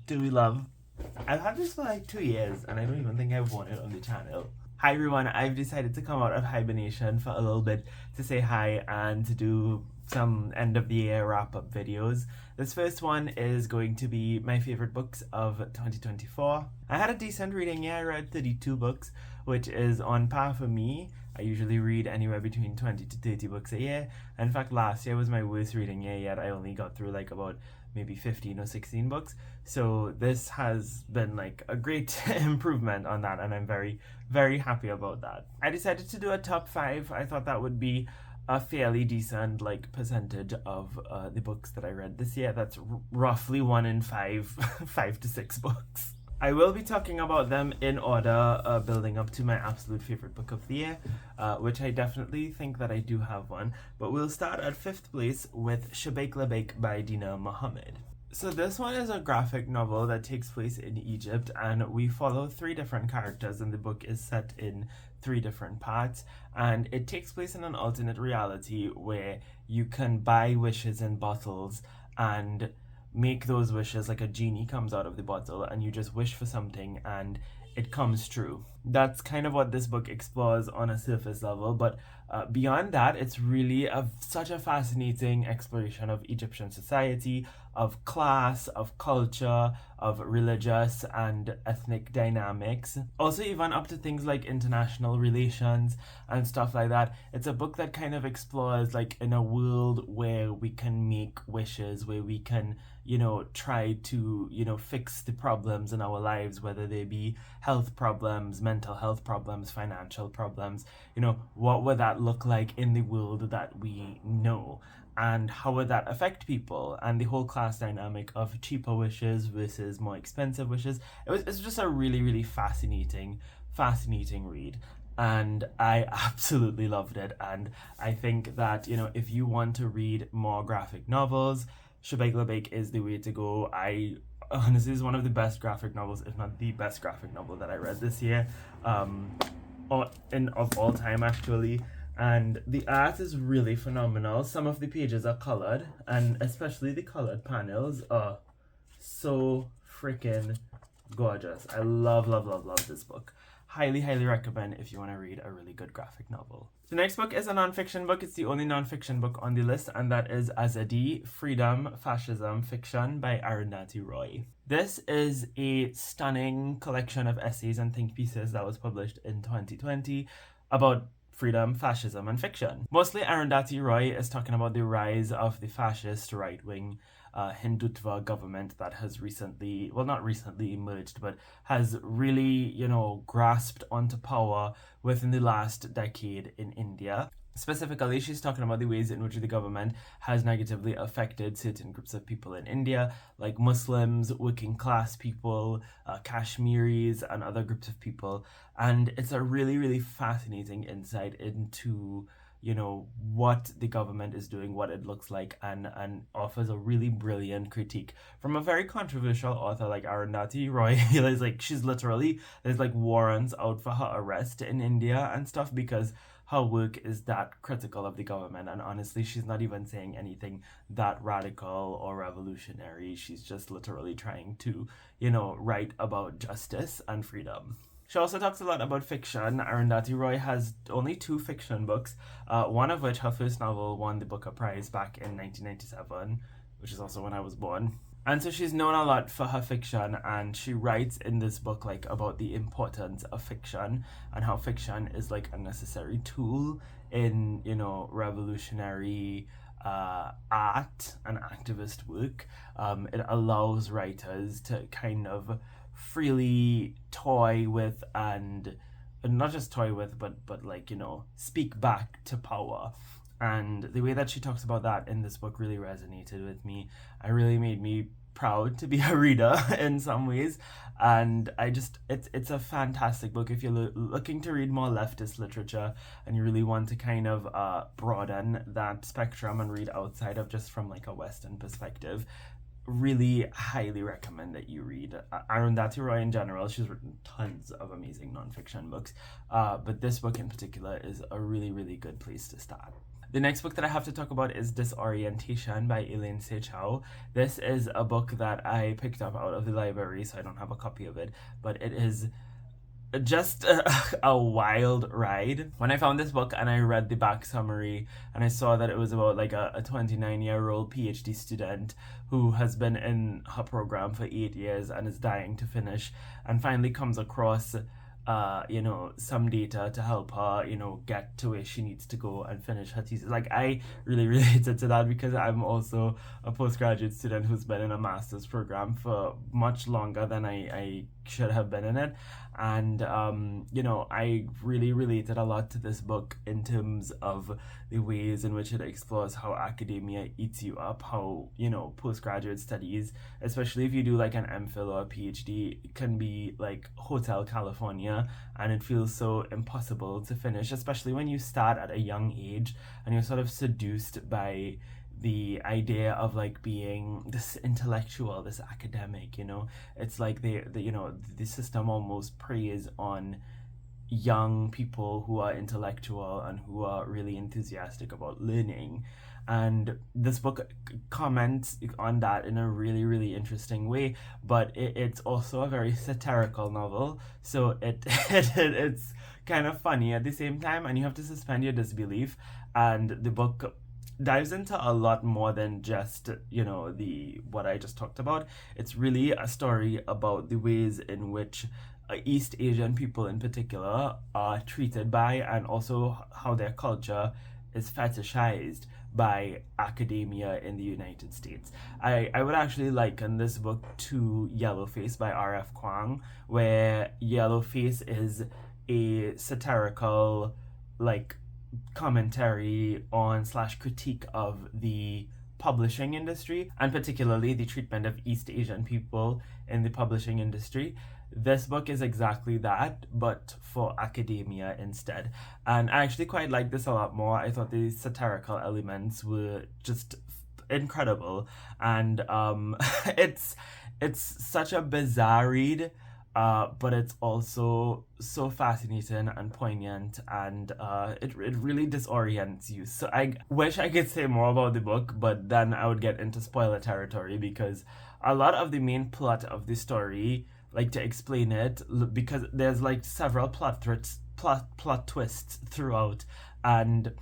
do we love? I've had this for like 2 years and I don't even think I've worn it on the channel. Hi everyone, I've decided to come out of hibernation for a little bit to say hi and to do some end of the year wrap up videos. This first one is going to be my favorite books of 2024. I had a decent reading year. I read 32 books, which is on par for me. I usually read anywhere between 20 to 30 books a year. In fact, last year was my worst reading year yet. I only got through like about maybe 15 or 16 books. So this has been like a great improvement on that, and I'm very, very happy about that. I decided to do a top 5. I thought that would be a fairly decent like percentage of the books that I read this year. That's roughly 1 in 5, 5 to 6 books. I will be talking about them in order, building up to my absolute favorite book of the year, which I definitely think that I do have one. But we'll start at 5th place with Shubeik Lubeik by Deena Mohamed. So this one is a graphic novel that takes place in Egypt, and we follow 3 different characters, and the book is set in 3 different parts, and it takes place in an alternate reality where you can buy wishes in bottles and make those wishes. Like a genie comes out of the bottle and you just wish for something and it comes true. That's kind of what this book explores on a surface level, but beyond that, it's really such a fascinating exploration of Egyptian society, of class, of culture, of religious and ethnic dynamics. Also even up to things like international relations and stuff like that. It's a book that kind of explores like in a world where we can make wishes, where we can, try to, fix the problems in our lives, whether they be health problems, mental health problems, financial problems. What would that look like in the world that we know? And how would that affect people? And the whole class dynamic of cheaper wishes versus more expensive wishes. It's just a really, really fascinating read. And I absolutely loved it. And I think that, if you want to read more graphic novels, Shubeik Lubeik is the way to go. Honestly, is one of the best graphic novels, if not the best graphic novel that I read this year, of all time actually. And the art is really phenomenal. Some of the pages are colored, and especially the colored panels are so freaking gorgeous. I love, love, love, love this book. Highly, highly recommend if you want to read a really good graphic novel. The next book is a non-fiction book. It's the only non-fiction book on the list, and that is Azadi, Freedom, Fascism, Fiction by Arundathi Roy. This is a stunning collection of essays and think pieces that was published in 2020 about freedom, fascism, and fiction. Mostly Arundathi Roy is talking about the rise of the fascist right-wing Hindutva government that has recently, well, not recently emerged, but has really, grasped onto power within the last decade in India. Specifically, she's talking about the ways in which the government has negatively affected certain groups of people in India, like Muslims, working class people, Kashmiris, and other groups of people. And it's a really, really fascinating insight into what the government is doing, what it looks like, and offers a really brilliant critique from a very controversial author like Arundathi Roy. There's like warrants out for her arrest in India and stuff because her work is that critical of the government, and honestly she's not even saying anything that radical or revolutionary. She's just literally trying to write about justice and freedom. She also talks a lot about fiction. Arundathi Roy has only 2 fiction books, one of which, her first novel, won the Booker Prize back in 1997, which is also when I was born. And so she's known a lot for her fiction, and she writes in this book like about the importance of fiction and how fiction is like a necessary tool in, revolutionary art and activist work. It allows writers to kind of freely toy with, and not just toy with, but speak back to power. And the way that she talks about that in this book really resonated with me. It really made me proud to be a reader in some ways. And it's a fantastic book if you're looking to read more leftist literature and you really want to kind of broaden that spectrum and read outside of just from like a Western perspective. Really highly recommend that you read Arundathi Roy in general. She's written tons of amazing nonfiction books, but this book in particular is a really, really good place to start. The next book that I have to talk about is Disorientation by Elaine Chou. This is a book that I picked up out of the library, so I don't have a copy of it, but it is just a wild ride. When I found this book and I read the back summary and I saw that it was about like a 29-year-old PhD student who has been in her program for 8 years and is dying to finish, and finally comes across some data to help her, get to where she needs to go and finish her thesis. Like, I really related to that because I'm also a postgraduate student who's been in a master's program for much longer than I should have been in it. And, I really related a lot to this book in terms of the ways in which it explores how academia eats you up, how, postgraduate studies, especially if you do like an MPhil or a PhD, can be like Hotel California, and it feels so impossible to finish, especially when you start at a young age and you're sort of seduced by the idea of like being this intellectual, this academic. It's like the system almost preys on young people who are intellectual and who are really enthusiastic about learning. And this book comments on that in a really, really interesting way, but it's also a very satirical novel, so it's kind of funny at the same time, and you have to suspend your disbelief. And the book dives into a lot more than just the what I just talked about. It's really a story about the ways in which East Asian people in particular are treated by, and also how their culture is fetishized by academia in the United States. I would actually liken this book to Yellowface by R.F. Kuang, where Yellowface is a satirical like commentary on / critique of the publishing industry, and particularly the treatment of East Asian people in the publishing industry. This book is exactly that, but for academia instead. And I actually quite like this a lot more. I thought the satirical elements were just incredible. And it's such a bizarre read, but it's also so fascinating and poignant, and it really disorients you. So I wish I could say more about the book, but then I would get into spoiler territory, because a lot of the main plot of the story, like, to explain it, because there's like several plot twists throughout, and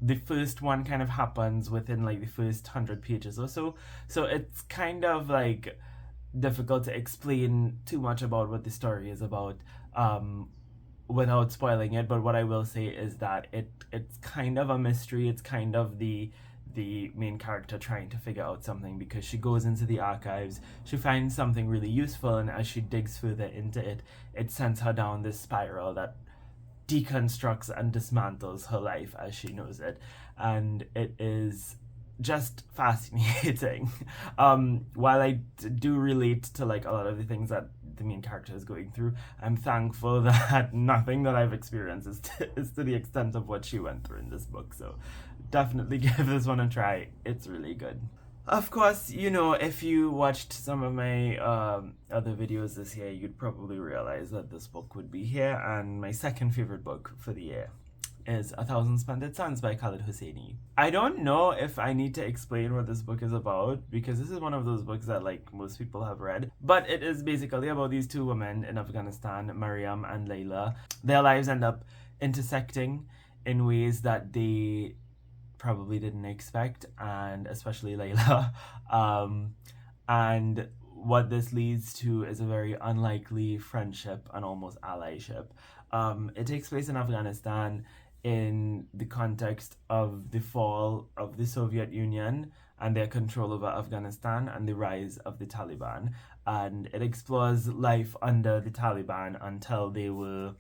the first one kind of happens within like the first 100 pages or so. So it's kind of like difficult to explain too much about what the story is about without spoiling it. But what I will say is that it's kind of a mystery. It's kind of the main character trying to figure out something, because she goes into the archives, she finds something really useful, and as she digs further into it, it sends her down this spiral that deconstructs and dismantles her life as she knows it. And it is just fascinating. While I do relate to like a lot of the things that the main character is going through, I'm thankful that nothing that I've experienced is to the extent of what she went through in this book. So definitely give this one a try. It's really good. Of course, if you watched some of my other videos this year, you'd probably realize that this book would be here. And my second favorite book for the year is 1,000 Splendid Suns by Khaled Hosseini. I don't know if I need to explain what this book is about, because this is one of those books that like most people have read, but it is basically about these two women in Afghanistan, Mariam and Layla. Their lives end up intersecting in ways that they probably didn't expect, and especially Layla. And what this leads to is a very unlikely friendship and almost allyship. It takes place in Afghanistan in the context of the fall of the Soviet Union and their control over Afghanistan, and the rise of the Taliban. And it explores life under the Taliban until they were,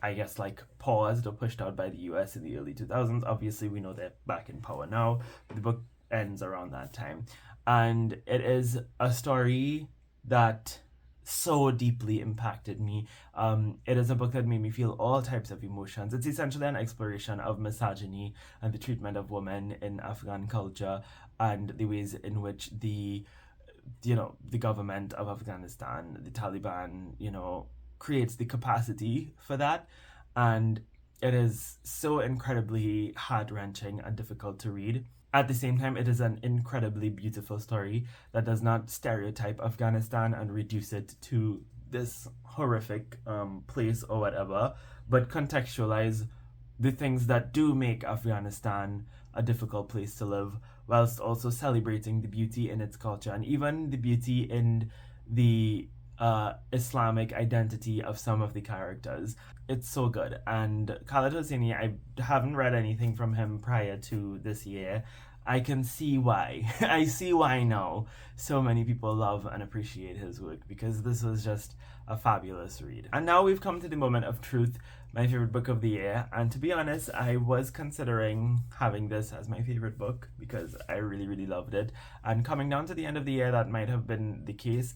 I guess, like paused or pushed out by the US in the early 2000s. Obviously, we know they're back in power now. The book ends around that time. And it is a story that so deeply impacted me. It is a book that made me feel all types of emotions. It's essentially an exploration of misogyny and the treatment of women in Afghan culture, and the ways in which the government of Afghanistan, the Taliban, creates the capacity for that. And It is so incredibly heart-wrenching and difficult to read. At the same time, it is an incredibly beautiful story that does not stereotype Afghanistan and reduce it to this horrific place or whatever, but contextualize the things that do make Afghanistan a difficult place to live, whilst also celebrating the beauty in its culture and even the beauty in the Islamic identity of some of the characters. It's so good. And Khaled Hosseini, I haven't read anything from him prior to this year. I can see why. I see why now so many people love and appreciate his work, because this was just a fabulous read. And now we've come to the moment of truth, my favorite book of the year. And to be honest, I was considering having this as my favorite book because I really, really loved it. And coming down to the end of the year, that might have been the case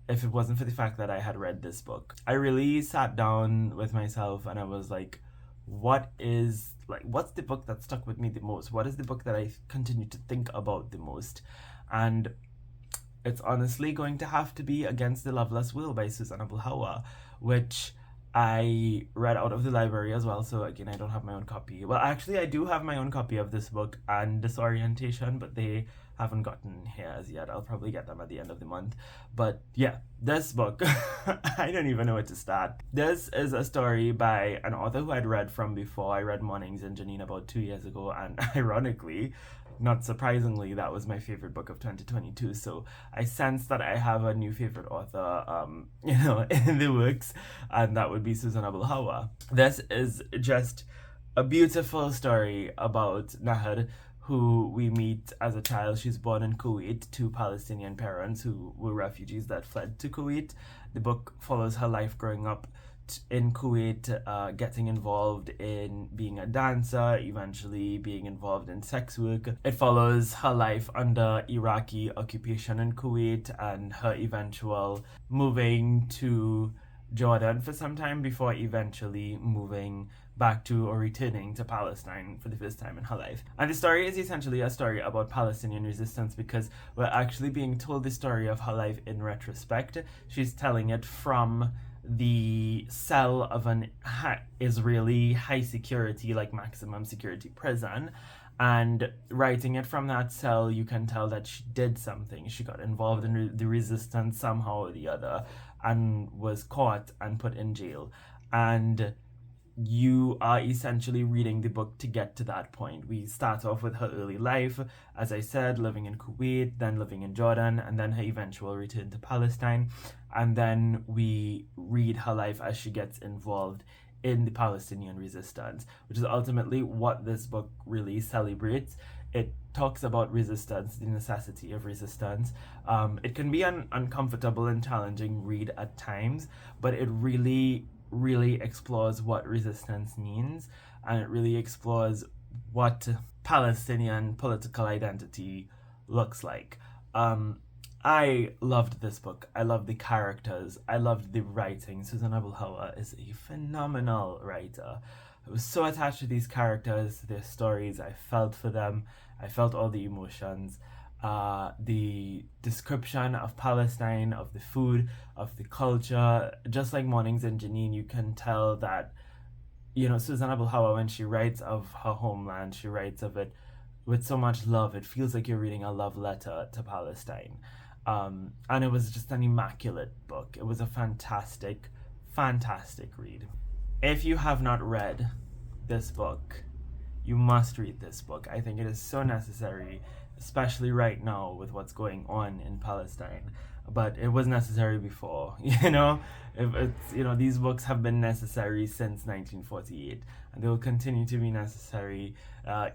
if it wasn't for the fact that I had read this book. I really sat down with myself and I was like, what's the book that stuck with me the most? What is the book that I continue to think about the most? And it's honestly going to have to be Against the Loveless Will by Susan Abulhawa, which I read out of the library as well. So again, I don't have my own copy. Well, actually, I do have my own copy of this book and Disorientation, but they haven't gotten here as yet. I'll probably get them at the end of the month. But yeah, this book, I don't even know where to start. This is a story by an author who I'd read from before. I read Mornings in Janine about 2 years ago, and ironically, not surprisingly, that was my favorite book of 2022. So I sense that I have a new favorite author, in the works, and that would be Susan Abulhawa. This is just a beautiful story about Nahad, who we meet as a child. She's born in Kuwait to Palestinian parents who were refugees that fled to Kuwait. The book follows her life growing up in Kuwait, getting involved in being a dancer, eventually being involved in sex work. It follows her life under Iraqi occupation in Kuwait and her eventual moving to Jordan for some time before eventually moving back to or returning to Palestine for the first time in her life. And the story is essentially a story about Palestinian resistance because we're actually being told the story of her life in retrospect. She's telling it from the cell of an Israeli high security, like maximum security prison. And writing it from that cell, you can tell that she did something. She got involved in the resistance somehow or the other and was caught and put in jail. And you are essentially reading the book to get to that point. We start off with her early life, as I said, living in Kuwait, then living in Jordan, and then her eventual return to Palestine. And then we read her life as she gets involved in the Palestinian resistance, which is ultimately what this book really celebrates. It talks about resistance, the necessity of resistance. It can be an uncomfortable and challenging read at times, but it really explores what resistance means, and it really explores what Palestinian political identity looks like. I loved this book. I loved the characters. I loved the writing. Susan Abulhawa is a phenomenal writer. I was so attached to these characters, their stories. I felt for them. I felt all the emotions. The description of Palestine, of the food, of the culture, just like Mornings in Janine, you can tell that, Susan Abulhawa, when she writes of her homeland, she writes of it with so much love. It feels like you're reading a love letter to Palestine. And it was just an immaculate book. It was a fantastic, fantastic read. If you have not read this book, you must read this book. I think it is so necessary, especially right now with what's going on in Palestine. But it was necessary before, these books have been necessary since 1948, and they will continue to be necessary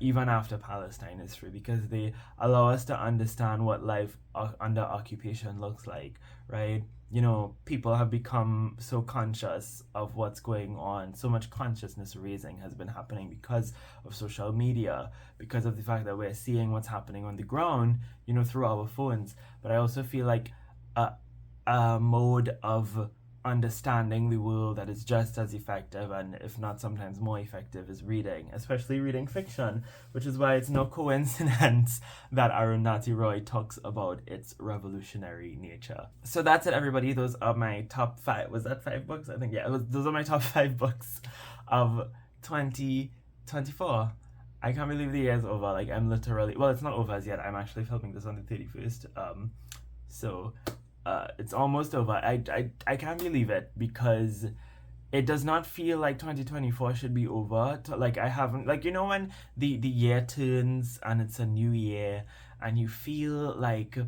even after Palestine is free, because they allow us to understand what life under occupation looks like, right? People have become so conscious of what's going on. So much consciousness raising has been happening because of social media, because of the fact that we're seeing what's happening on the ground, through our phones. But I also feel like a mode of understanding the world that is just as effective, and if not sometimes more effective, is reading, especially reading fiction, which is why it's no coincidence that Arundathi Roy talks about its revolutionary nature. So that's it, everybody. Those are my top 5. Was that 5 books? I think, yeah, those are my top 5 books of 2024. I can't believe the year's over. Like, I'm literally, well, it's not over as yet. I'm actually filming this on the 31st. So it's almost over. I can't believe it because it does not feel like 2024 should be over. Like, I haven't, like, you know, when the year turns and it's a new year and you feel like,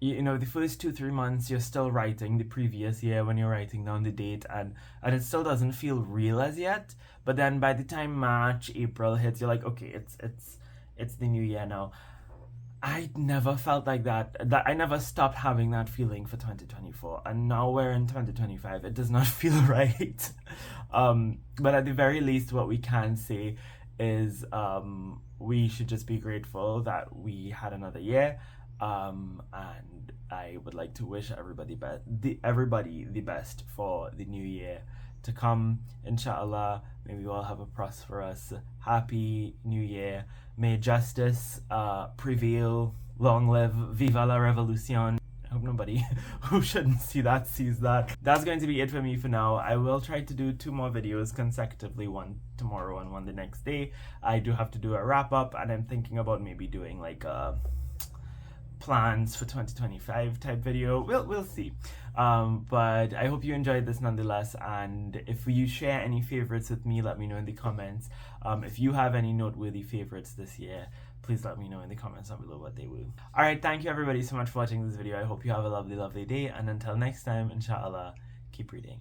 you know, the first 2-3 months you're still writing the previous year when you're writing down the date, and it still doesn't feel real as yet. But then by the time March, April hits, you're like, okay, it's the new year now. I never felt like that. I never stopped having that feeling for 2024, and now we're in 2025. It does not feel right. But at the very least, what we can say is we should just be grateful that we had another year. And I would like to wish everybody the best for the new year to come. Inshallah, may we all have a prosperous, happy new year. May justice prevail. Long live, viva la revolution. I hope nobody who shouldn't see that sees that. That's going to be it for me for now. I will try to do 2 more videos consecutively, one tomorrow and one the next day. I do have to do a wrap up, and I'm thinking about maybe doing like a plans for 2025 type video. We'll see. But I hope you enjoyed this nonetheless, and if you share any favorites with me, let me know in the comments. If you have any noteworthy favorites this year, please let me know in the comments down below what they were. Alright, thank you everybody so much for watching this video. I hope you have a lovely day, and until next time, inshallah, keep reading.